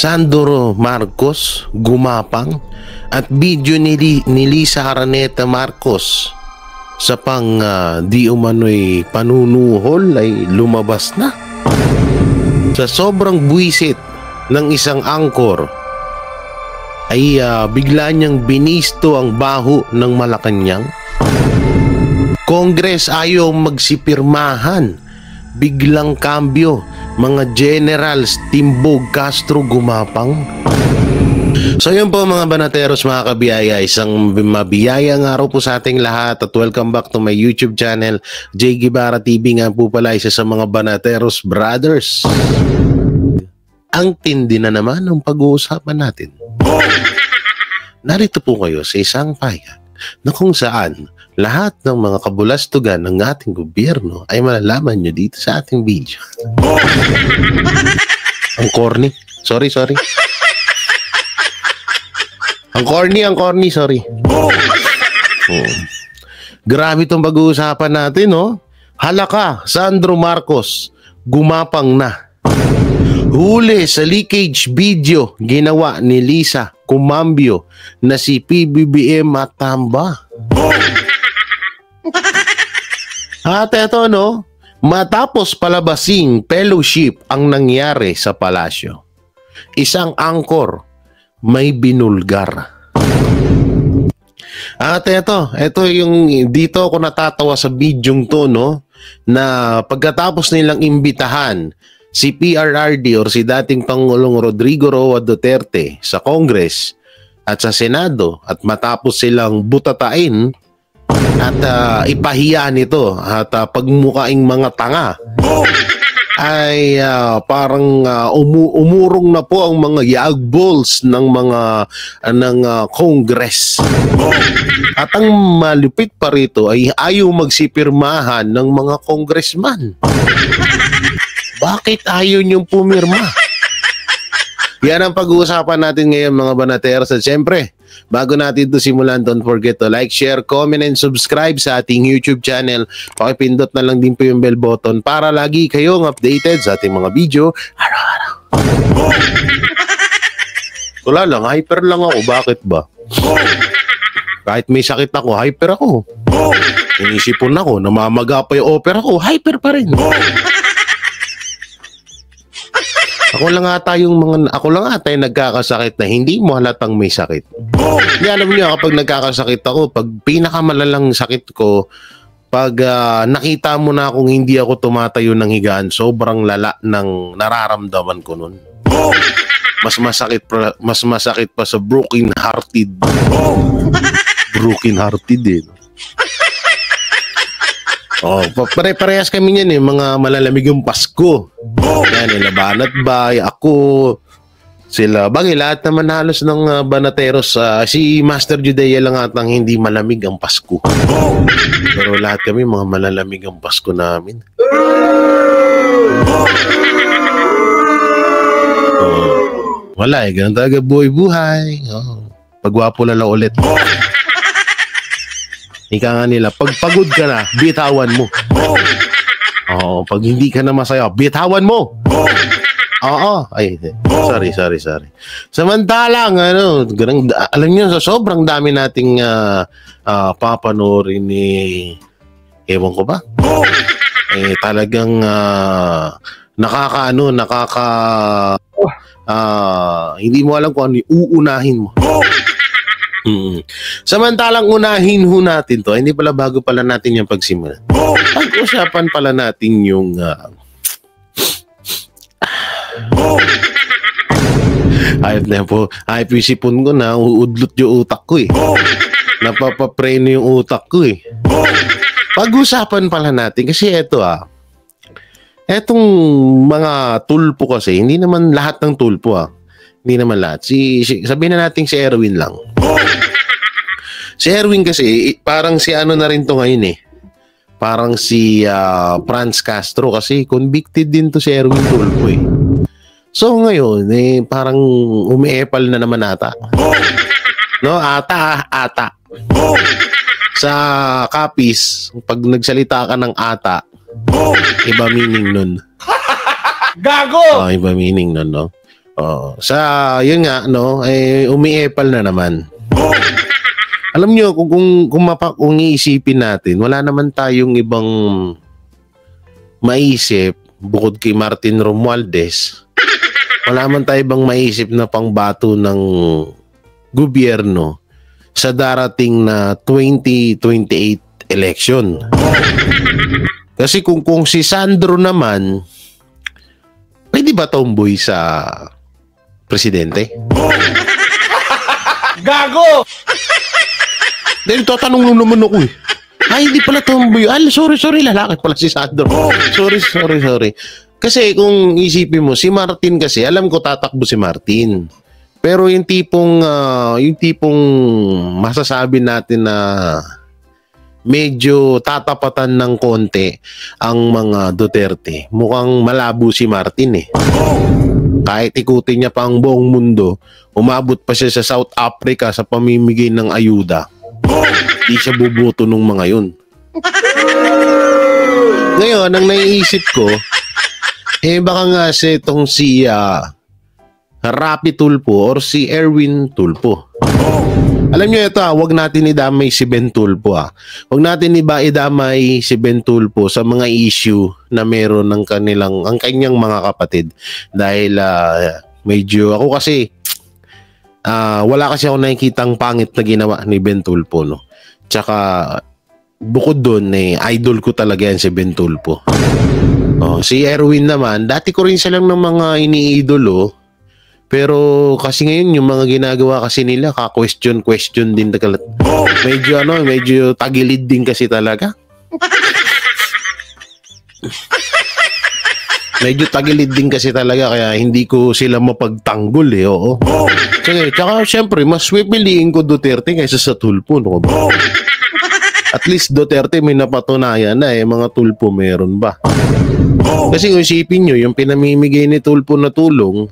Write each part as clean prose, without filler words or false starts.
Sandro Marcos gumapang at video ni Lisa Araneta Marcos sa di umano'y panunuhol ay lumabas na. Sa sobrang buwisit ng isang angkor ay bigla niyang binisto ang baho ng Malacanang. Congress ayaw magsipirmahan, biglang kambyo, mga generals, Timbog, Castro gumapang. So yun po mga banateros, mga kabiyaya, isang mabiyayang araw po sa ating lahat at welcome back to my YouTube channel, Jay Guevara TV. Nga po pala isa sa mga banateros brothers. Ang tindi na naman ang pag-uusapan natin. Narito po kayo sa isang payag na kung saan lahat ng mga kabulastugan ng ating gobyerno ay malalaman nyo dito sa ating video. Ang corny. Sorry. Ang corny, sorry. Grabe itong pag-uusapan natin, no? Halaka, Sandro Marcos, gumapang na. Huli sa leakage video ginawa ni Lisa Kumambyo na si PBBM Matamba. At eto, no? Matapos palabasing fellowship ang nangyari sa palasyo. Isang angkor may binulgar. At ito yung dito ako natatawa sa bidyong to, no? Na pagkatapos nilang imbitahan si PRRD or si dating Pangulong Rodrigo Roa Duterte sa Congress at sa Senado at matapos silang butatain at ipahiya nito at pagmukaing mga tanga ay parang umurong na po ang mga yagballs ng Congress. At ang malupit pa rito ay ayaw magsipirmahan ng mga congressman. Bakit ayaw niyong pumirma? Yan ang pag-uusapan natin ngayon mga banateros. At syempre, bago natin ito simulan, don't forget to like, share, comment, and subscribe sa ating YouTube channel. Pakipindot na lang din po yung bell button para lagi kayong updated sa ating mga video araw-araw. Wala lang, hyper lang ako. Bakit ba? Kahit may sakit ako, hyper ako. Inisipon ako, namamaga pa yung opera ko, hyper pa rin. Ako lang ata yung nagkakasakit na hindi mo halatang may sakit. Hindi, alam niyo, kapag nagkakasakit ako, pag pinakamalalang sakit ko, pag nakita mo na akong hindi ako tumatayo ng higaan, sobrang lala ng nararamdaman ko nun. Mas masakit pa sa broken hearted. Broken hearted eh. Oh, pare-parehas kami niyan mga malalamig yung Pasko. Yan, Banat Bay, ako, sila. Bagay, lahat naman halos ng banateros. Si Master Judea lang atang hindi malamig ang Pasko. Pero lahat kami mga malalamig ang Pasko namin. Wala ganun talaga buhay-buhay. Pagwapo na lang ulit. Ika nga nila, pag pagod ka na, bitawan mo. Oo, pag hindi ka na masaya, bitawan mo. Oo, ay, sorry. Samantalang, alam niyo, sa sobrang dami nating papanoorin ewan ko ba? Talagang hindi mo alam kung ano yung uunahin mo. Samantalang unahin ho natin to, hindi pala bago pala natin yung pagsimula. Pag-usapan pala natin yung ayop na po, ayop yung sipon ko na uudlot yung utak ko napapapreno yung utak ko Pag-usapan pala natin kasi etong mga tulpo kasi, hindi naman lahat ng tulpo Hindi naman lahat. Sabihin na natin si Erwin lang. Si Erwin kasi, parang si ano na rin to ngayon Parang si Franz Castro kasi convicted din to si Erwin Tulfo So ngayon, parang umiepal na naman ata. No, ata. Sa Capiz, pag nagsalita ka ng ata, iba meaning nun. Gago! Iba meaning nun, no? Yun nga, no, umiepal na naman. Alam nyo, kung iisipin natin, wala naman tayong ibang maisip bukod kay Martin Romualdez. Wala man tayo ibang maisip na pangbato ng gobyerno sa darating na 2028 election. Kasi kung si Sandro naman, pwede ba tomboy sa presidente? Gago! Dahil tatanong lang naman ako eh. Ay, hindi pala tomboy. Sorry, lalaki pala si Sandro. Sorry. Kasi kung isipin mo, si Martin kasi, alam ko tatakbo si Martin. Pero yung tipong masasabi natin na medyo tatapatan ng konti ang mga Duterte, mukhang malabo si Martin eh. Kahit ikutin niya pa ang buong mundo, umabot pa siya sa South Africa sa pamimigay ng ayuda. Di siya bubuto nung mga yun. Ngayon, ang naiisip ko, baka nga itong si Rapi Tulfo or si Erwin Tulfo. Alam nyo ito, wag natin idamay si Ben Tulfo. Wag natin idamay si Ben Tulfo sa mga issue na meron ng ang kanyang mga kapatid. Dahil medyo ako kasi wala kasi ako nakikitang pangit na ginawa ni Ben Tulfo, no. Tsaka bukod doon idol ko talaga yan si Ben Tulfo. Si Erwin naman, dati ko rin silang ng mga iniidolo. Pero kasi ngayon yung mga ginagawa kasi nila question din medyo tagilid din kasi talaga. Medyo tagilid din kasi talaga kaya hindi ko sila mapagtanggol oo. Tsaka syempre mas pipiliin ko Duterte kaysa sa Tulfo, no ba? At least Duterte may napatunayan na mga Tulfo meron ba? Kasi kung isipin nyo, yung pinamimigay ni Tulfo na tulong,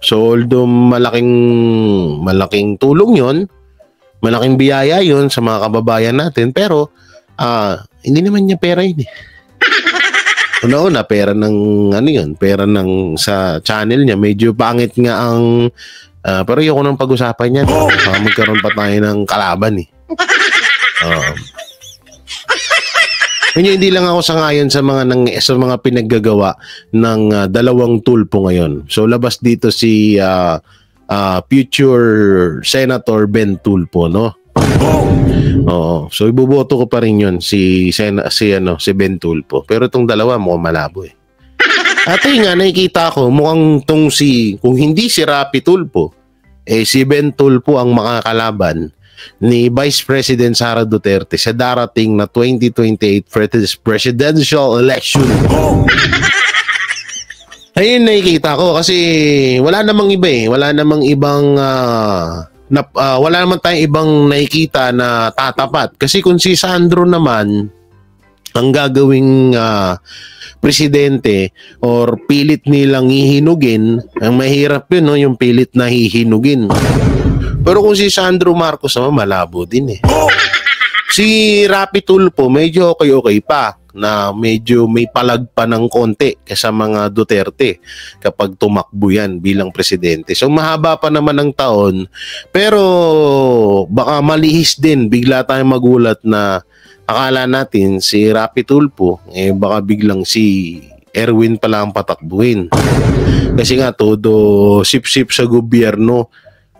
so although malaking tulong yon, malaking biyaya yon sa mga kababayan natin, pero hindi naman niya pera yun eh. Una, pera ng pera ng sa channel niya, medyo pangit nga ang pero ayoko nang pag-usapan yan. Magkaroon pa tayo ng kalaban eh. Hindi lang ako sangayon sa mga pinaggagawa ng dalawang Tulfo ngayon. So labas dito si future Senator Ben Tulfo, no? So iboboto ko pa rin 'yon si Ben Tulfo. Pero itong dalawa mukhang malabo eh. At nga nakikita ko mukhang kung hindi si Rapi Tulfo, si Ben Tulfo ang makakalaban ni Vice President Sara Duterte sa darating na 2028 presidential election. Ayun nakikita ko kasi wala namang iba eh. Wala namang tayong ibang nakikita na tatapat. Kasi kung si Sandro naman ang gagawing presidente or pilit nilang hihinugin, ang mahirap yun, no? Yung pilit na hihinugin. Pero kung si Sandro Marcos naman, malabo din eh. Si Rapi Tulfo, medyo okay pa. Na medyo may palag pa ng konti kaysa mga Duterte kapag tumakbo yan bilang presidente. So mahaba pa naman ang taon. Pero baka malihis din. Bigla tayong magulat na akala natin si Rapi Tulfo, baka biglang si Erwin pala ang patakbuhin. Kasi nga todo sip-sip sa gobyerno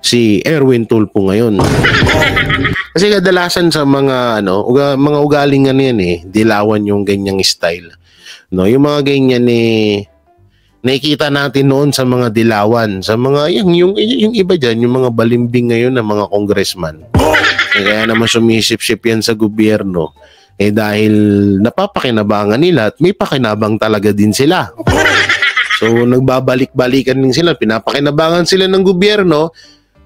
si Erwin Tulfo ngayon. Kasi kadalasan sa mga mga ugaling yan dilawan yung ganyang style. No, yung mga ganyan nakikita natin noon sa mga dilawan, sa mga yung iba diyan, yung mga balimbing ngayon na mga congressman. Kaya naman sumisip-sip yan sa gobyerno dahil napapakinabangan nila at may pakinabang talaga din sila. So nagbabalik-balikan din sila, pinapakinabangan sila ng gobyerno,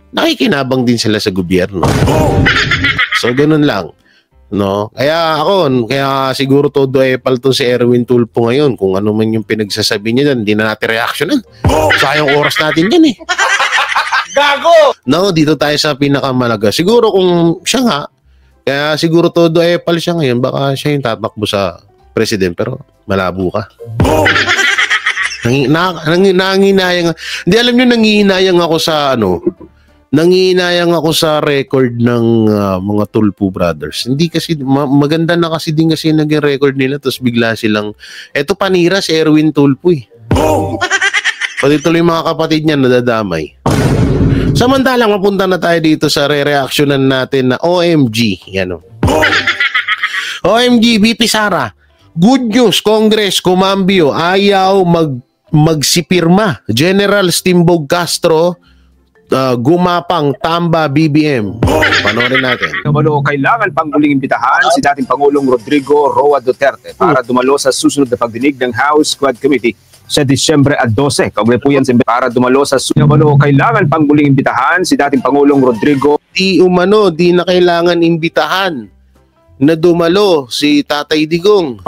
nakikinabang din sila sa gobyerno. So ganun lang, no? Kaya siguro todo palto si Erwin Tulfo ngayon. Kung ano man yung pinagsasabi niya dyan, hindi na natin reaksyonan. Sayang oras natin yan eh. Gago! No, dito tayo sa pinakamalaga. Siguro kung siya nga, kaya siguro todo pal siya ngayon, baka siya yung tatakbo sa president, pero malabo ka. Nanginayang. Hindi, alam nyo, nangihinayang ako sa nangihinayang ako sa record ng mga Tulpo Brothers. Hindi kasi, maganda na kasi din kasi naging record nila, tapos bigla silang, eto panira si Erwin Tulpo eh. Pati tuloy mga kapatid niya nadadamay. Samantalang mapunta na tayo dito sa re-reactionan natin na OMG. Yan o. OMG, VP Sara. Good news, Congress, Kumambio, ayaw magsipirma. General Stimbog Castro, gumapang Tamba BBM. Panoorin natin. Dumalo, kailangan pang muling imbitahan si dating Pangulong Rodrigo Roa Duterte para dumalo sa susunod na pagdinig ng House Quad Committee sa Disyembre 12. Kaugnay po yan para dumalo sa dumalo, kailangan pang muling imbitahan si dating Pangulong Rodrigo. Di na kailangan imbitahan na dumalo si Tatay Digong.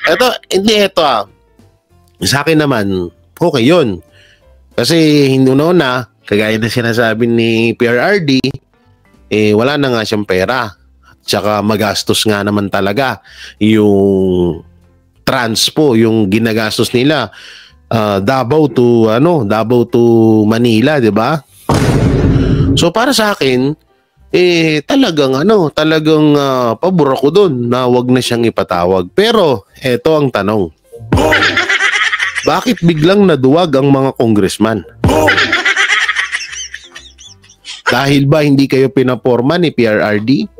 Ito sa akin naman, okay yun. Kasi hinuna, kagaya na sinasabi ni PRRD, wala na nga siyang pera. At saka magastos nga naman talaga yung transpo, yung ginagastos nila Davao to Manila, 'di ba? So para sa akin, talagang pabor ako doon na wag na siyang ipatawag. Pero eto ang tanong. Bakit biglang naduwag ang mga congressman? Dahil ba hindi kayo pinaporma ni PRRD?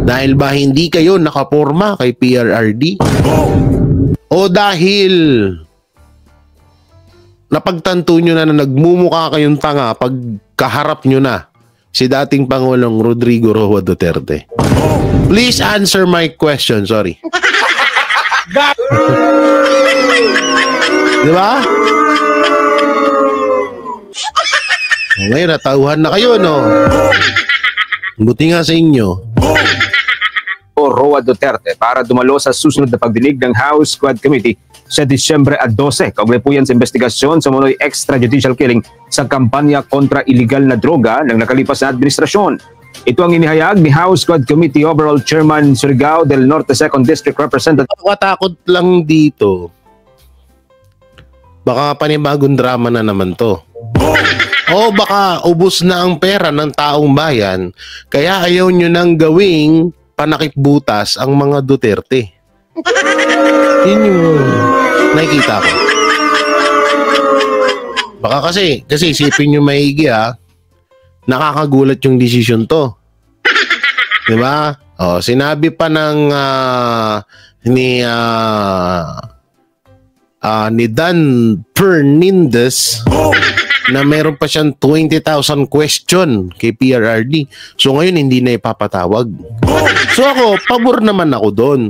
Dahil ba hindi kayo nakaporma kay PRRD? O dahil napagtanto nyo na nagmumukha kayong tanga pag kaharap nyo na si dating Pangulong Rodrigo Roa Duterte? Please answer my question. Sorry. Diba? Ngayon, natauhan na kayo, no? Buti nga sa inyo. Roa Duterte para dumalo sa susunod na pagdinig ng House Quad Committee sa Disyembre 12. Kaugnay po yan sa investigasyon sa munoy extrajudicial killing sa kampanya kontra iligal na droga ng nakalipas na administrasyon. Ito ang inihayag ni House Quad Committee Overall Chairman Surigao del Norte 2nd District Representative. Katakot lang dito. Baka panibagong drama na naman to. O baka ubos na ang pera ng taong bayan, kaya ayaw nyo nang gawing panakipbutas ang mga Duterte. Yun yung nakikita ko. Baka kasi isipin nyo maigi nakakagulat yung decision to. Diba? O, sinabi pa ng ni Dan Fernandez na meron pa siyang 20,000 question kay PRRD. So ngayon hindi na ipapatawag. So ako, pabor naman ako doon.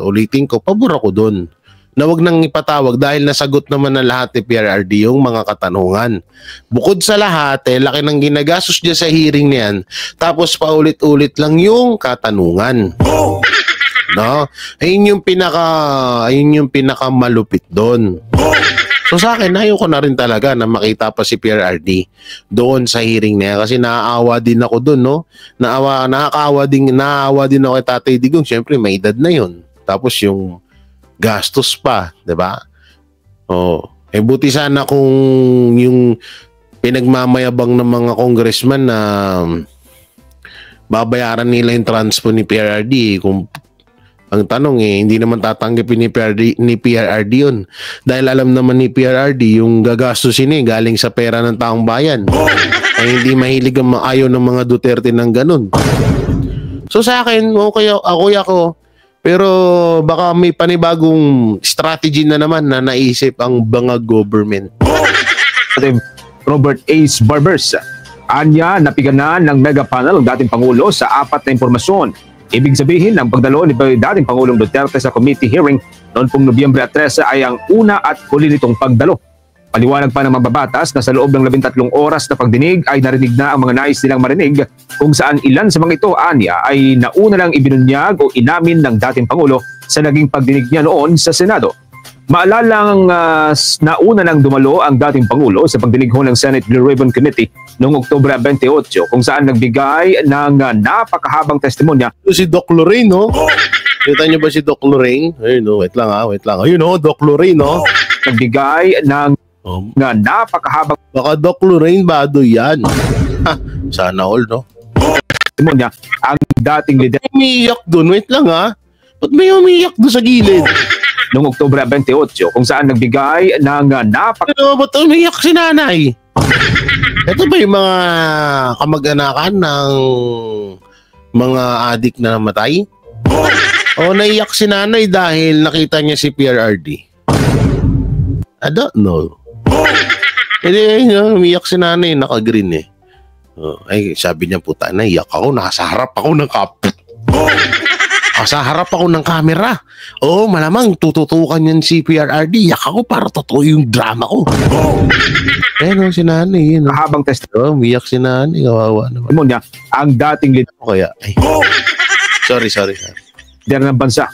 Ulitin ko, pabor ako doon. Na wag nang ipatawag dahil nasagot naman na lahat ni PRRD yung mga katanungan. Bukod sa lahat, laki ng ginagastos niya sa hearing niyan. Tapos paulit-ulit lang yung katanungan. No? Ayun yung pinaka malupit doon. So sa akin, ayoko na rin talaga na makita pa si PRRD doon sa hearing niya kasi naaawa din ako doon, no? Nakakaawa din ako kay Tatay Digong. Siyempre, may edad na yun. Tapos yung gastos pa, 'di ba? Buti sana kung yung pinagmamayabang ng mga congressman na babayaran nila yung transpo ni PRRD kung ang tanong hindi naman tatanggapin ni PRRD yun. Dahil alam naman ni PRRD yung gagastusin galing sa pera ng taong bayan. Ay hindi mahilig ang ayaw ng mga Duterte ng ganun. So sa akin, okay ako. Pero baka may panibagong strategy na naman na naisip ang mga government. Robert Ace Barbers, anya napiganan ng mega panel ang dating Pangulo sa 4 na impormasyon. Ibig sabihin, ang pagdalo ni dating Pangulong Duterte sa committee hearing noon pong Nobyembre 13 ay ang una at huli nitong pagdalo. Paliwanag pa ng mababatas na sa loob ng 13 oras na pagdinig ay narinig na ang mga nais nilang marinig kung saan ilan sa mga ito, anya, ay nauna lang ibinunyag o inamin ng dating Pangulo sa naging pagdinig niya noon sa Senado. Maalalang nauna nang dumalo ang dating Pangulo sa pagdinig ng Senate Blue Ribbon Committee noong Oktubre 28 kung saan nagbigay ng napakahabang testimonya. Si Doc Lorraine, no? Kita niyo ba si Doc Lorraine? Ayun, no, wait lang. Ayun, no, Doc Lorraine, no? Nagbigay ng nga napakahabang Baka Doc Lorraine Badoy yan. Ha, sana all, no? testimonya ang dating leader Umiiyak dun, wait lang Ba't may umiiyak dun sa gilid? noong Oktubre 28 kung saan nagbigay ng Ba't umiiyak si nanay? Ito ba yung mga kamag-anakan ng mga adik na namatay? O naiyak si nanay dahil nakita niya si PRRD? I don't know. Hindi, umiyak si nanay, naka-green ay, sabi niya, puta, naiyak ako, nasa harap ako ng kaput. Sa harap ako ng camera. Oo, malamang tututukan yan si PRRD. Yak ako para totoo yung drama ko. Si nanay. habang Umiyak si nanay. Kawawa naman. testimonya ang dating leader Kaya, ay. Sorry. ng bansa.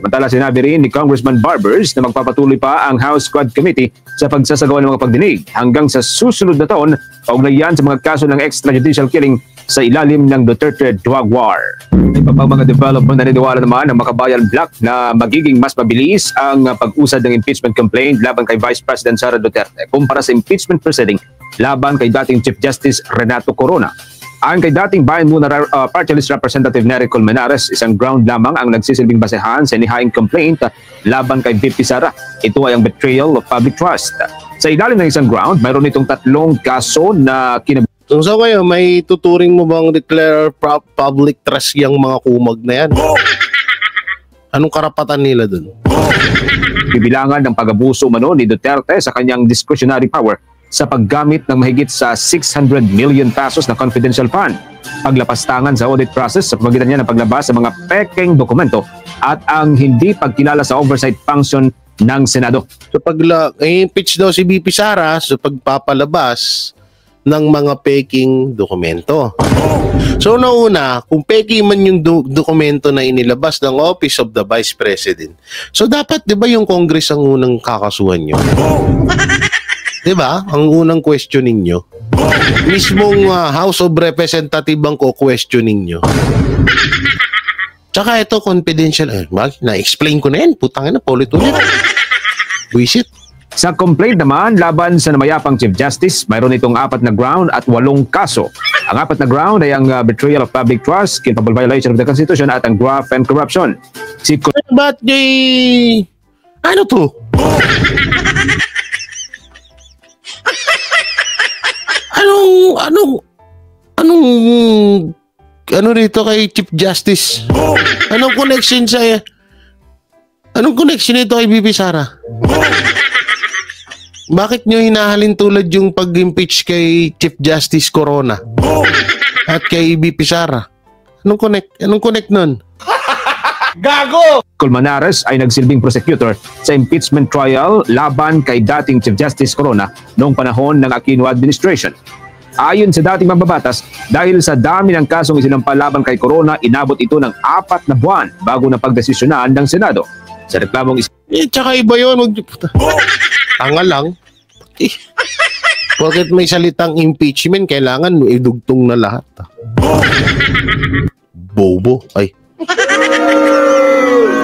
Samantala sinabi rin ni Congressman Barbers na magpapatuloy pa ang House Quad Committee sa pagsasagawa ng mga pagdinig hanggang sa susunod na taon kaugnayan sa mga kaso ng extrajudicial killing sa ilalim ng Duterte Drug War. May pa pang mga development na niniwala naman ng Makabayan Black na magiging mas mabilis ang pag-usad ng impeachment complaint laban kay Vice President Sara Duterte kumpara sa impeachment proceeding laban kay dating Chief Justice Renato Corona. Ayon kay dating Bayan Muna Party List Representative Nery Colmenares, isang ground lamang ang nagsisilbing basehan sa inihaing complaint laban kay VP Sara. Ito ay ang betrayal of public trust. Sa ilalim ng isang ground, mayroon itong 3 kaso na So ngayon, may tuturing mo bang declare public trust yung mga kumag na yan? Anong karapatan nila dun? bibilangan ng pag-abuso umano ni Duterte sa kanyang discretionary power sa paggamit ng mahigit sa 600 million pesos na confidential fund, paglapastangan sa audit process sa pamagitan niya ng paglabas sa mga pekeng dokumento at ang hindi pagkilala sa oversight function ng Senado. So impeach daw si BP Sara sa pagpapalabas ng mga peking dokumento. So nauna, kung peking man yung dokumento na inilabas ng Office of the Vice President, so dapat 'di ba yung Congress ang unang kakasuhan nyo? 'Di ba? Ang unang questioning nyo. Mismong House of Representative ang ko-questioning nyo. Tsaka ito confidential. Na-explain ko na yan. Putang ina, ulit-ulit. Buisit. Sa complaint naman laban sa namayapang Chief Justice, mayroon itong 4 na ground at 8 kaso. Ang 4 na ground ay ang betrayal of public trust, culpable violation of the Constitution at ang graft and corruption. Ba't ano to? Ano rito kay Chief Justice? Anong connection nito kay BP Sara? Bakit nyo hinahalin tulad yung pag-impeach kay Chief Justice Corona at kay BP Sara? Anong connect nun? Gago! Colmenares ay nagsilbing prosecutor sa impeachment trial laban kay dating Chief Justice Corona noong panahon ng Aquino administration. Ayon sa dating mambabatas, dahil sa dami ng kasong isinampa laban kay Corona, inabot ito ng 4 na buwan bago na pagdesisyonan ng Senado. Sa reklamong tsaka iba yun. Tanga lang. Bakit may salitang impeachment, kailangan idugtong na lahat. Bobo. Ay.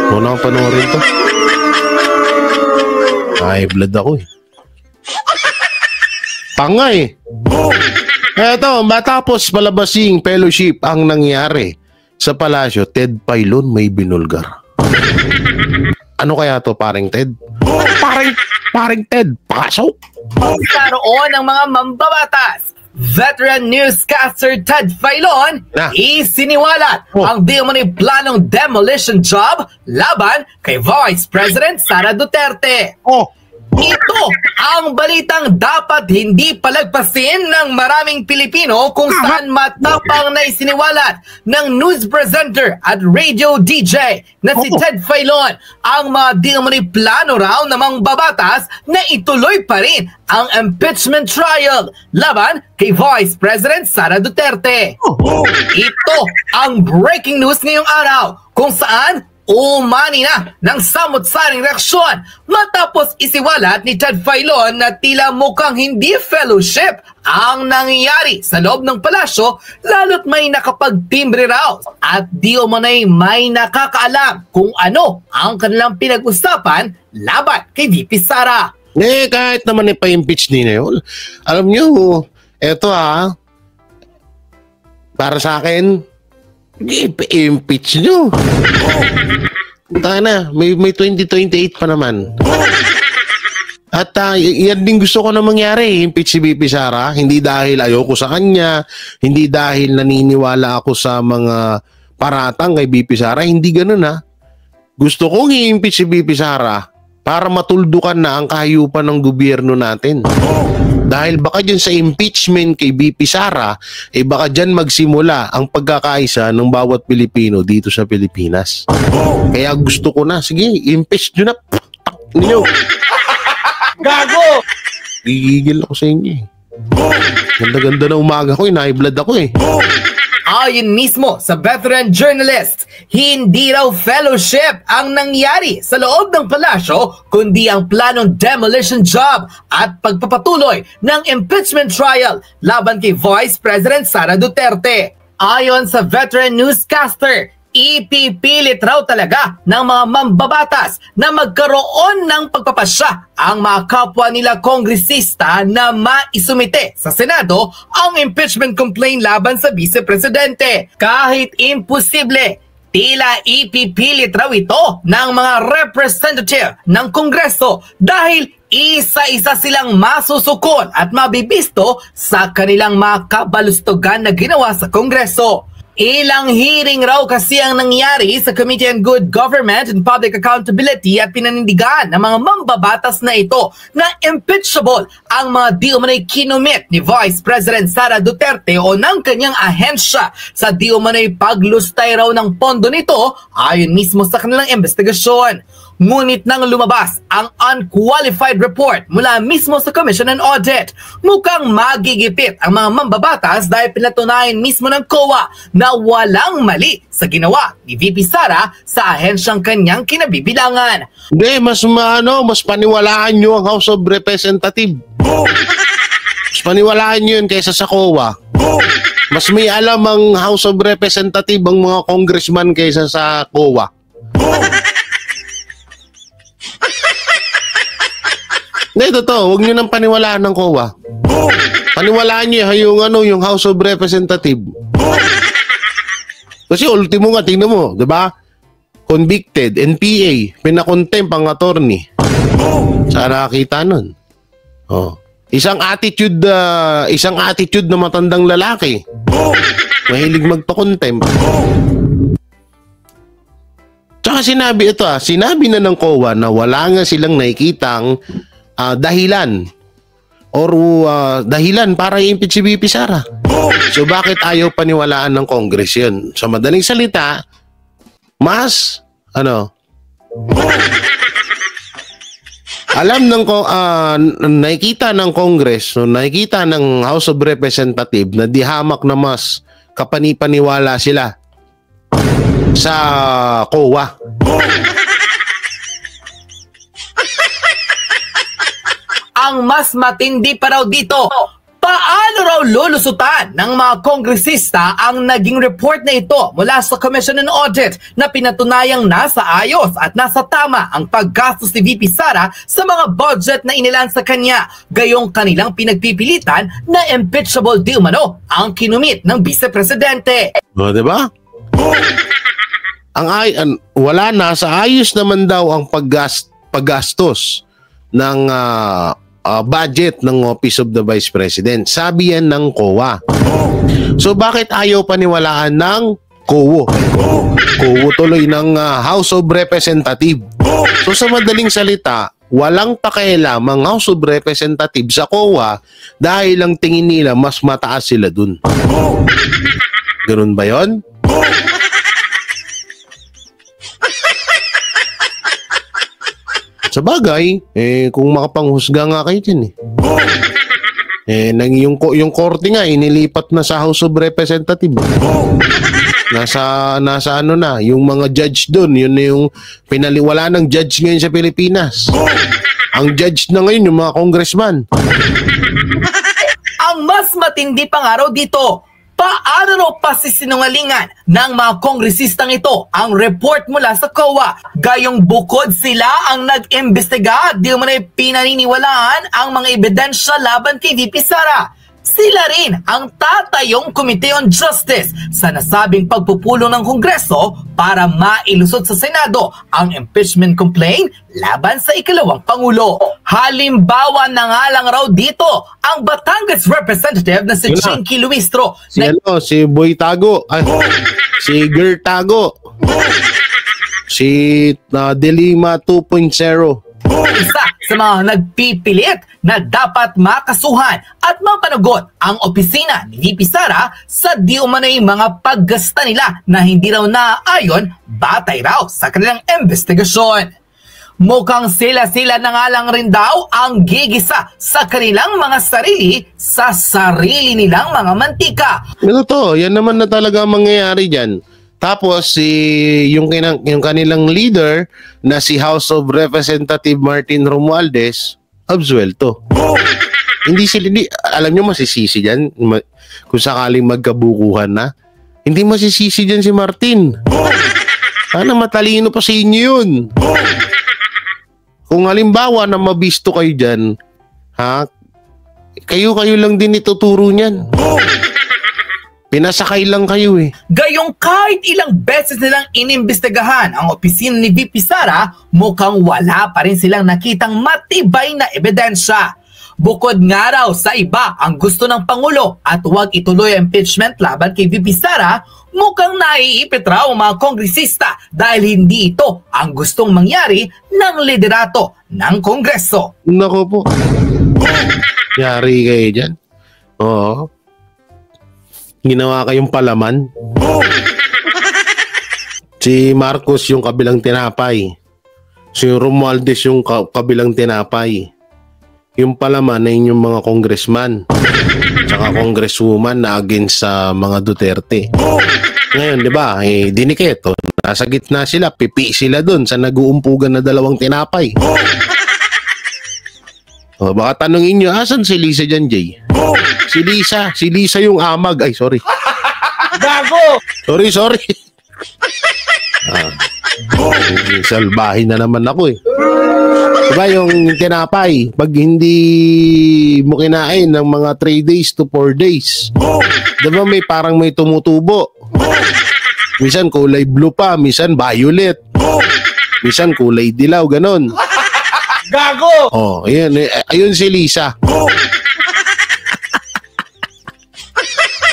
Muna akong panoorin to. Ay, blood ako Tanga Eto, matapos palabasing fellowship ang nangyari sa palasyo, Ted Filon may binulgar. Ano kaya to, paring Ted? Paring Ted, pasok! Pagkaroon ng mga mambabatas, veteran newscaster Ted Filon isiniwalat ang di umano'y planong demolition job laban kay Vice President Sara Duterte. Ito ang balitang dapat hindi palagpasin ng maraming Pilipino kung saan matapang na isiniwalat ng news presenter at radio DJ na si Ted Filon ang mga di umano'y plano raw na mangbabatas na ituloy pa rin ang impeachment trial laban kay Vice President Sara Duterte. Ito ang breaking news ngayong araw kung saan umani na ng samot-saring reaksyon matapos isiwalat ni Ted Filon na tila mukhang hindi fellowship ang nangyayari sa loob ng palasyo lalo't may nakapagtimbre raw at di umanay may nakakaalam kung ano ang kanilang pinag-usapan laban kay VP Sara. Kahit naman ipa-impeach din yun. Alam nyo, eto para sa akin, ipa-impeach nyo. Na, may 2028 pa naman. At yan din gusto ko na mangyari, impeach si VP Sara. Hindi dahil ayoko sa kanya, hindi dahil naniniwala ako sa mga paratang kay VP Sara. Hindi ganun Gusto kong i-impeach si VP Sara para matuldukan na ang kahayupan ng gobyerno natin. Dahil baka dyan sa impeachment kay VP Sara, baka dyan magsimula ang pagkakaisa ng bawat Pilipino dito sa Pilipinas. Kaya gusto ko na, sige, impeach nyo na. Ninyo. Gago! Gigigil ako sa inyo Ganda-ganda na umaga ko, high blood ako Ayon mismo sa veteran journalist, hindi raw fellowship ang nangyari sa loob ng palasyo kundi ang planong demolition job at pagpapatuloy ng impeachment trial laban kay Vice President Sara Duterte. Ayon sa veteran newscaster, ipipilit raw talaga ng mga mambabatas na magkaroon ng pagpapasya ang mga kapwa nila kongresista na maisumite sa Senado ang impeachment complaint laban sa Vice Presidente. Kahit imposible, tila ipipilit raw ito ng mga representative ng Kongreso dahil isa-isa silang masusukol at mabibisto sa kanilang mga kabalustugan na ginawa sa Kongreso. Ilang hearing raw kasi ang nangyari sa Committee on Good Government and Public Accountability at pinanindigan ng mga mambabatas na ito na impeachable ang mga di umano'y kinumit ni Vice President Sara Duterte o ng kanyang ahensya sa di umano'y paglustay raw ng pondo nito ayon mismo sa kanilang investigasyon. Ngunit nang lumabas ang unqualified report mula mismo sa Commission on Audit, mukhang magigipit ang mga mambabatas dahil pinatunayan mismo ng COA na walang mali sa ginawa ni VP Sara sa ahensyang kanyang kinabibilangan. Hindi, mas paniwalaan nyo ang House of Representatives. Mas paniwalaan nyo yun kaysa sa COA. Mas may alam ang House of Representatives ang mga congressman kaysa sa COA. Hindi, totoo. Huwag nyo nang paniwalaan ng COA. Paniwalaan nyo yung House of Representatives. Kasi ultimo nga, tingnan mo, di ba? Convicted, NPA, pinakontempt ang attorney. Saan nakakita nun? Isang attitude na matandang lalaki. Mahilig magpa-contempt. Tsaka sinabi na ng COA na wala nga silang nakikitang dahilan para i-impeach si VP Sara. So bakit ayaw paniwalaan ng Congress yun? Sa madaling salita, nakikita ng Congress, nakikita ng House of Representatives na di hamak na mas kapani-paniwala sila sa COA. Ang mas matindi pa raw dito, paano raw lulusutan ng mga kongresista ang naging report na ito mula sa Commission on Audit na pinatunayang nasa ayos at nasa tama ang paggastos ni VP Sara sa mga budget na inilaan sa kanya, gayong kanilang pinagpipilitan na impeachable di umano ang kinumit ng Vice Presidente. Diba? Wala na, sa ayos naman daw ang paggastos ng budget ng Office of the Vice President. Sabi yan ng COA. So bakit ayaw paniwalaan ng COA? COA tuloy ng House of Representatives. So sa madaling salita, walang pakialam ang House of Representatives sa COA dahil ang tingin nila mas mataas sila dun. Ganun ba yun? Sa bagay, kung makapanghusga nga kayo dyan yung korte nga, inilipat na sa House of Representatives. Nasa ano na, yung mga judge doon, yun na yung wala ng judge ngayon sa Pilipinas. Ang judge na ngayon yung mga congressman. Ang mas matindi pang araw dito, paano raw pasisinungalingan ng mga kongresistang ito ang report mula sa COA? Gayong bukod sila ang nag-imbestiga, di mo na pinaniniwalaan ang mga ebidensya laban kay VP Sara. Sila rin ang tatayong Committee on Justice sa nasabing pagpupulong ng Kongreso para mailusot sa Senado ang impeachment complaint laban sa ikalawang Pangulo. Halimbawa na nga lang raw dito ang Batangas representative na si Chinky Luistro. Si Boy Tago, si Girl Tago, si Delima 2.0. Isa sa mga nagpipilit na dapat makasuhan at mapanagot ang opisina ni VP Sara sa di umano'y mga paggasta nila na hindi raw naaayon batay raw sa kanilang investigasyon. Mukhang sila na nga lang rin daw ang gigisa sa kanilang mga sarili sa sarili nilang mga mantika. Ito to, yan naman na talaga ang mangyayari dyan. Tapos yung kanilang leader na si House of Representative Martin Romualdez, absuelto. Hindi alam nyo masisisi dyan kung sakaling magkabukuhan na. Hindi masisisi dyan si Martin. Sana matalino pa sa inyo yun. Kung halimbawa na mabisto kayo dyan, kayo lang din ituturo niyan. Pinasakay lang kayo eh. Gayong kahit ilang beses nilang inimbestigahan ang opisina ni VP Sara, mukhang wala pa rin silang nakitang matibay na ebidensya. Bukod nga raw sa iba ang gusto ng Pangulo at huwag ituloy ang impeachment laban kay VP Sara, mukhang naiipit raw ang mga kongresista dahil hindi ito ang gustong mangyari ng liderato ng Kongreso. Nako po. Yari kayo dyan. Oo. Ginawa kayong palaman. Si Marcos yung kabilang tinapay. Si Romualdez yung kabilang tinapay. Yung palaman ay yung mga congressman. Tsaka congresswoman na against sa mga Duterte. Ngayon, di ba? Dinikit. Nasa gitna sila. Pipi sila dun sa nag-uumpugan na dalawang tinapay. Baka tanongin nyo, asan si Lisa dyan, Jay? Si Lisa yung amag. Ay, sorry. Gago! Sorry. Salbahin na naman ako eh. Diba yung tinapay, pag hindi mo kinain ng mga 3 days to 4 days, diba parang may tumutubo. Minsan kulay blue pa, minsan violet. Minsan kulay dilaw, ganon. Gago! Ayun si Lisa.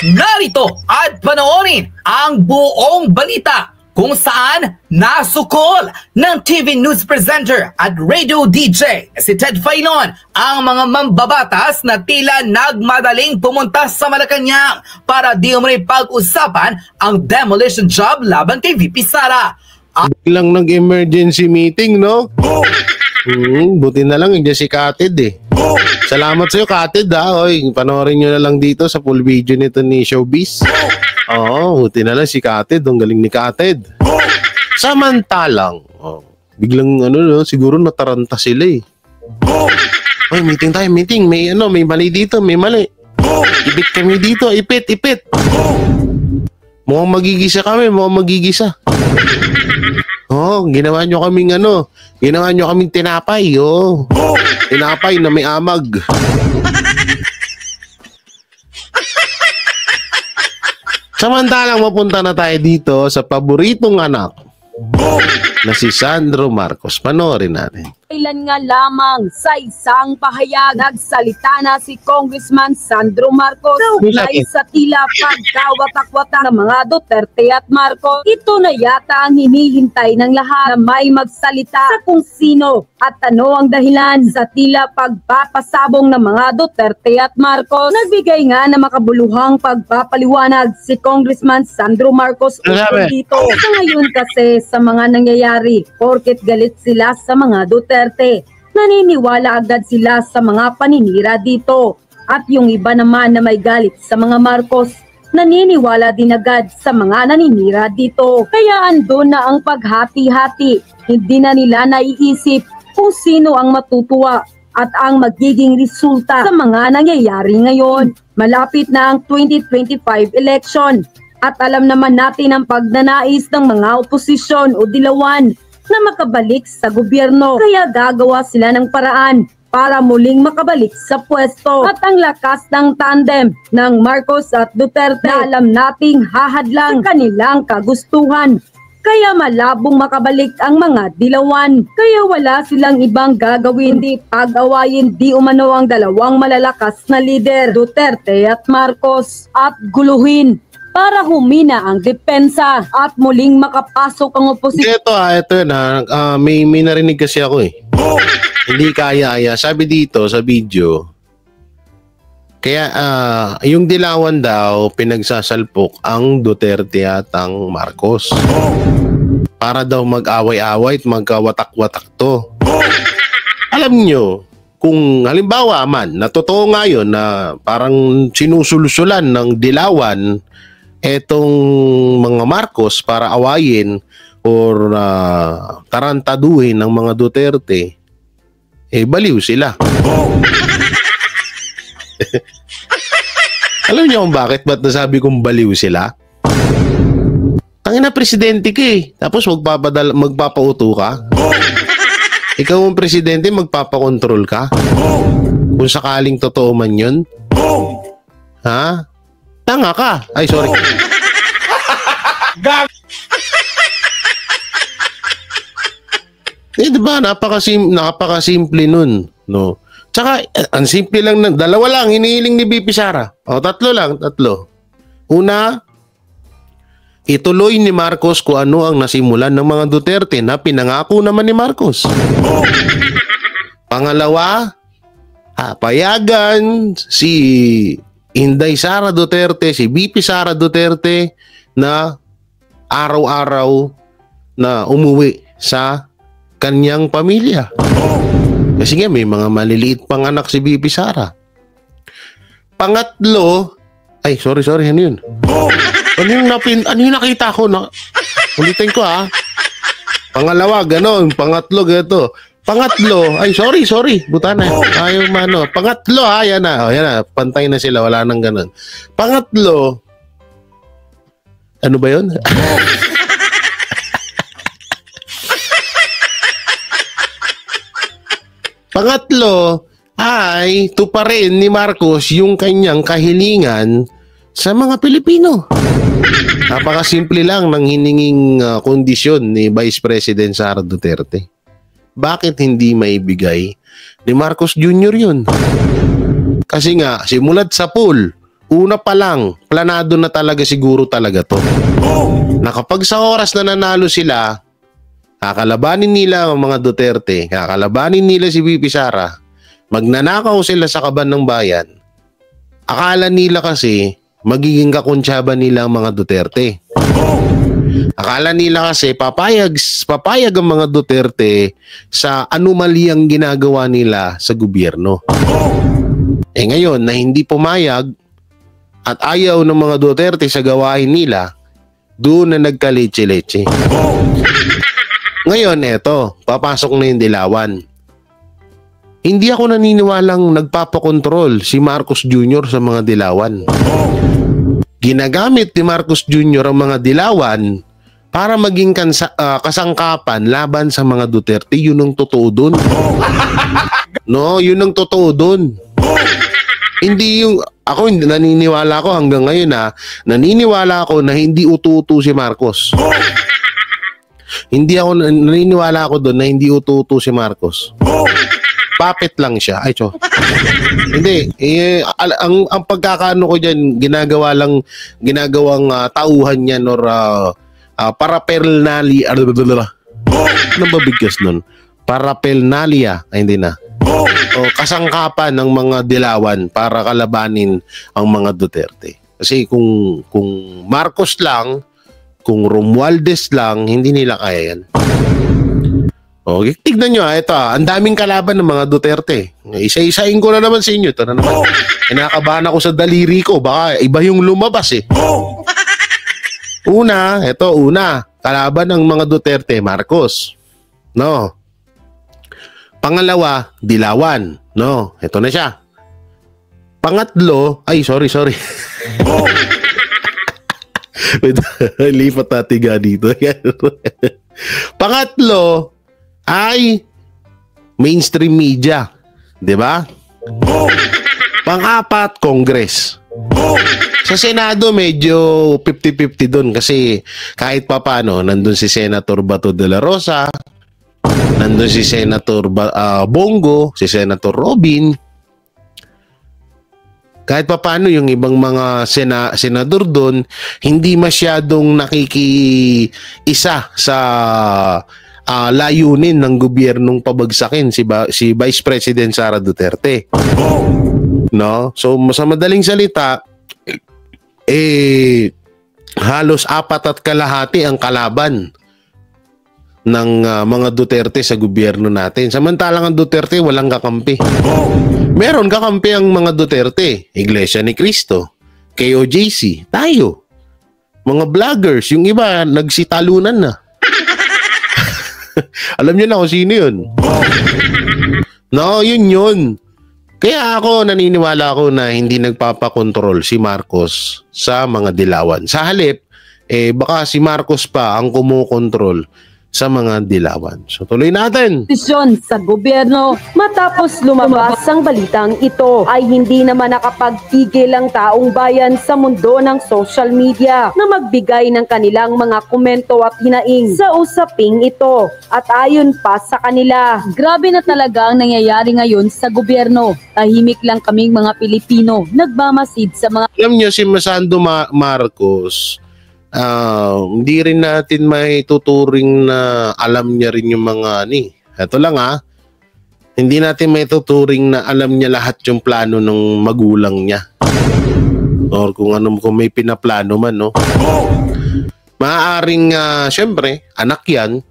Narito at panoorin ang buong balita kung saan nasukol ng TV news presenter at radio DJ si Ted Filon ang mga mambabatas na tila nagmadaling pumunta sa Malacanang para di umano'y pag-usapan ang demolition job laban kay VP Sara. Biglang nag-emergency meeting, no? Buti na lang hindi si Katid eh. Salamat sa'yo, Katid Oy, panoorin nyo na lang dito sa full video nito ni Showbiz. Buti na lang si Katid. Ang galing ni Katid. Samantalang, biglang siguro nataranta sila eh. Oy, meeting tayo, meeting. May mali dito, may mali. Ipit kami dito, ipit. Mukhang magigisa kami, ginawa nyo kaming tinapay, tinapay na may amag. Samantalang mapunta na tayo dito sa paboritong anak na si Sandro Marcos. Panoorin natin. Kailan nga lamang sa isang pahayag nagsalita na si Congressman Sandro Marcos dahil sa tila pagkawatak-watak ng mga Duterte at Marcos. Ito na yata ang hinihintay ng lahat na may magsalita sa kung sino at ano ang dahilan sa tila pagpapasabong ng mga Duterte at Marcos. Nagbigay nga na makabuluhang pagpapaliwanag si Congressman Sandro Marcos dito. Sa ngayon kasi sa mga nangyayari, porket galit sila sa mga Duterte, naniniwala agad sila sa mga paninira dito. At yung iba naman na may galit sa mga Marcos, naniniwala din agad sa mga naninira dito. Kaya andun na ang paghati-hati. Hindi na nila naiisip kung sino ang matutuwa at ang magiging resulta sa mga nangyayari ngayon. Malapit na ang 2025 election at alam naman natin ang pagnanais ng mga oposisyon o dilawan na makabalik sa gobyerno. Kaya gagawa sila ng paraan para muling makabalik sa pwesto. At ang lakas ng tandem ng Marcos at Duterte na alam nating hahadlang kanilang kagustuhan. Kaya malabong makabalik ang mga dilawan. Kaya wala silang ibang gagawin di pag-awayin di umano ang dalawang malalakas na lider, Duterte at Marcos, at guluhin para humina ang depensa at muling makapasok ang oposisyon. Ito na, may narinig kasi ako eh. Hindi kaya. Sabi dito sa video, kaya yung dilawan daw pinagsasalpok ang Duterte at ang Marcos. Para daw mag-away-away at magkawatak-watak to. Alam nyo, kung halimbawa man, na totoo nga yun na parang sinusulsulan ng dilawan etong mga Marcos para awayin or tarantaduhin ng mga Duterte, baliw sila. Alam niyo kung bakit? Ba't nasabi kong baliw sila? Tangina, presidente ka eh. Tapos magpapauto ka? Ikaw ang presidente, magpapakontrol ka? Kung sakaling totoo man yun? Ha? Tanga ka. Ay, sorry. Diba? Napakasimple nun. No? Tsaka, ang simple lang, dalawa lang, hinihiling ni BP Sara. Tatlo. Una, ituloy ni Marcos kung ano ang nasimulan ng mga Duterte na pinangako naman ni Marcos. Pangalawa, payagan si Inday Sara Duterte, si BP Sara Duterte na araw-araw na umuwi sa kanyang pamilya. Kasi nga may mga maliliit pang anak si BP Sara. Pangatlo, ay sorry, ano yun? Ano yung nakita ko? Ulitin ko ha. Pangalawa, ganon. Pangatlo, gato. Pangatlo, ay sorry. Buta na. Ayaw mano. Pangatlo ha, yan na. Pantay na sila, wala nang ganon. Pangatlo, ano ba yun? Pangatlo, ay tuparin ni Marcos yung kanyang kahilingan sa mga Pilipino. Napakasimple lang ng hininging kondisyon ni Vice President Sara Duterte. Bakit hindi maibigay ni Marcos Jr. yun? Kasi nga, simulat sa pool, una pa lang, planado na talaga siguro talaga to. Na kapag sa oras na nanalo sila, kakalabanin nila ang mga Duterte, kakalabanin nila si BP Sara, magnanakaw sila sa kaban ng bayan, akala nila kasi magiging kakuntsaba nila ang mga Duterte. Akala nila kasi papayag ang mga Duterte sa anomalyang ginagawa nila sa gobyerno. Ngayon na hindi pumayag at ayaw ng mga Duterte sa gawain nila, doon na nagkaletse-letse. Ngayon, eto, papasok na yung dilawan. Hindi ako naniniwalang nagpapakontrol si Marcos Jr. sa mga dilawan. Ginagamit ni Marcos Jr. ang mga dilawan para maging kasangkapan laban sa mga Duterte. Yun ang totoo dun. No, yun ang totoo dun. Hindi yung, ako naniniwala ko hanggang ngayon naniniwala ako na hindi ututo si Marcos. Hindi ako naniniwala ako doon na hindi ututo si Marcos. Puppet lang siya. Ay, hindi. Ang pagkakaano ko dyan, ginagawang tauhan yan or paraphernalia. Anong babigkas nun? Paraphernalia. Ay, hindi na. O kasangkapan ng mga dilawan para kalabanin ang mga Duterte. Kasi kung Marcos lang, kung Romualdez lang, hindi nila kaya yan. Okay, tignan nyo, ito ang daming kalaban ng mga Duterte. Isa-isain ko na naman sa inyo. Ito na naman. Kinakabahan ako sa daliri ko. Baka iba yung lumabas eh. Una, kalaban ng mga Duterte, Marcos. No. Pangalawa, Dilawan. No, ito na siya. Pangatlo, sorry. Lipat natin nga dito. Pangatlo ay mainstream media. Diba? Pang-apat, Congress. Sa Senado, medyo 50-50 doon kasi kahit pa paano, nandun si Senator Bato de la Rosa, nandun si Senator Bongo, si Senator Robin. Kahit pa paano yung ibang mga senador doon, hindi masyadong nakikiisa sa layunin ng gobyernong pabagsakin si Vice President Sara Duterte. No? So, sa madaling salita, halos 4.5 ang kalaban ng mga Duterte sa gobyerno natin. Samantalang ang Duterte walang kakampi. Meron kakampi ang mga Duterte. Iglesia ni Cristo, KOJC, tayo. Mga vloggers, yung iba nagsitalunan na. Alam niyo na kung sino yun. No, yun. Kaya ako naniniwala ako na hindi nagpapakontrol si Marcos sa mga Dilawan. Sa halip, baka si Marcos pa ang kumukontrol sa mga Dilawan. So tuloy natin. Desisyon sa gobyerno matapos lumabas ang balitang ito ay hindi naman nakapagtigil ang taong bayan sa mundo ng social media na magbigay ng kanilang mga komento at hinaing sa usaping ito. At ayon pa sa kanila, grabe na talaga ang nangyayari ngayon sa gobyerno. Tahimik lang kaming mga Pilipino nagmamasid sa mga... Alam nyo si Masando Marcos, hindi rin natin may tuturing na alam niya rin yung mga Ito lang hindi natin may tuturing na alam niya lahat yung plano ng magulang niya. Or kung may pinaplano man, no? Maaaring, syempre, anak yan,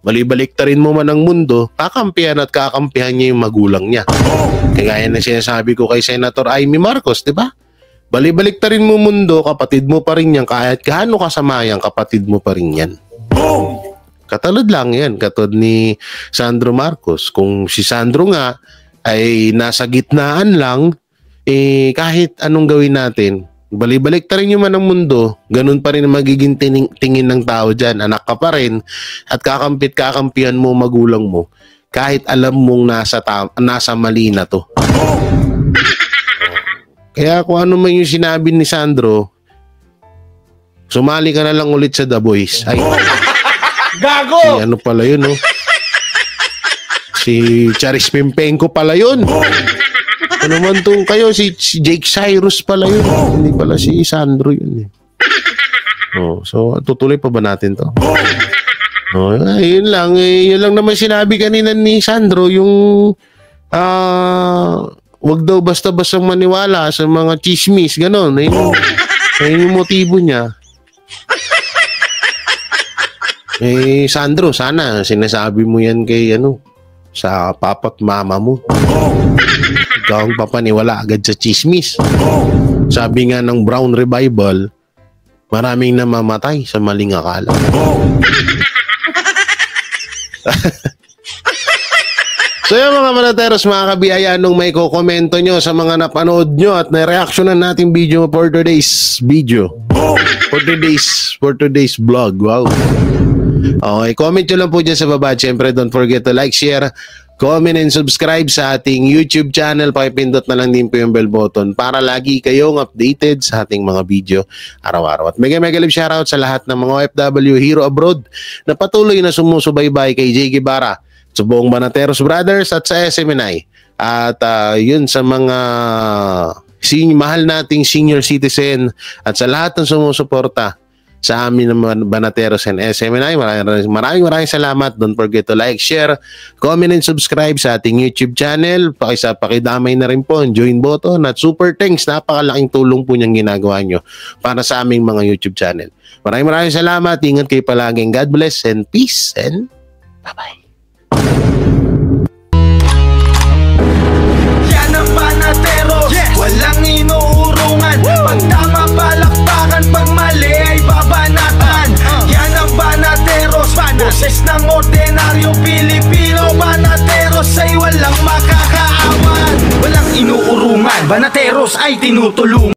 balibaliktarin mo man ang mundo, kakampihan at kakampihan niya yung magulang niya. Kagaya na sinasabi ko kay Senator Amy Marcos, di ba? Balibaliktarin mo mundo, kapatid mo pa rin yan. Kahit gaano kasama yan, kapatid mo pa rin yan. Katulad lang yan. Katulad ni Sandro Marcos. Kung si Sandro nga ay nasa gitnaan lang, kahit anong gawin natin, balibaliktarin nyo man ang mundo, ganun pa rin ang magiging tingin ng tao dyan. Anak ka pa rin at kakampihan mo magulang mo kahit alam mong nasa mali na to. Kaya kung ano man yung sinabi ni Sandro, sumali ka na lang ulit sa The Boys. Ay, Gago! Ano pala yun, no? Si Charis Pimpenko pala yun. Ano naman to kayo? Si Jake Cyrus pala yun. Hindi pala si Sandro yun. So, tutuloy pa ba natin to? Yun lang. Yun lang naman sinabi kanina ni Sandro, yung wag daw basta-basta maniwala sa mga chismis, gano'n. Ayun yung motibo niya. Sandro, sana sinasabi mo yan kay sa papa't mama mo. Ikaw ang papaniwala agad sa chismis. Sabi nga ng Brown Revival, maraming namamatay sa maling akala. So yung mga manateros, mga kabiyaya, nung may kukomento nyo sa mga napanood nyo at na-reactionan natin video for today's video. For today's vlog. Wow. Okay, comment nyo lang po dyan sa baba. Siyempre, don't forget to like, share, comment, and subscribe sa ating YouTube channel. Pakipindot na lang din po yung bell button para lagi kayong updated sa ating mga video araw-araw. At mega love shoutout sa lahat ng mga OFW hero abroad na patuloy na sumusubaybay kay Jay Guevara, sa buong Banateros Brothers at sa SMNI. At yun sa mga mahal nating senior citizen at sa lahat ng sumusuporta sa amin ng Banateros and SMNI. Maraming salamat. Don't forget to like, share, comment, and subscribe sa ating YouTube channel. Pakidamay na rin po ang join button at super thanks. Napakalaking tulong po niyang ginagawa nyo para sa aming mga YouTube channel. Maraming salamat. Ingat kayo palaging. God bless and peace and bye-bye. Yan ang Banateros, walang inuurungan. Pag tama palakpakan, pag mali ay babanatan. Yan ang Banateros, boses ng ordinaryong Pilipino. Banateros ay walang makakaawan. Walang inuurungan, Banateros ay tinutulungan.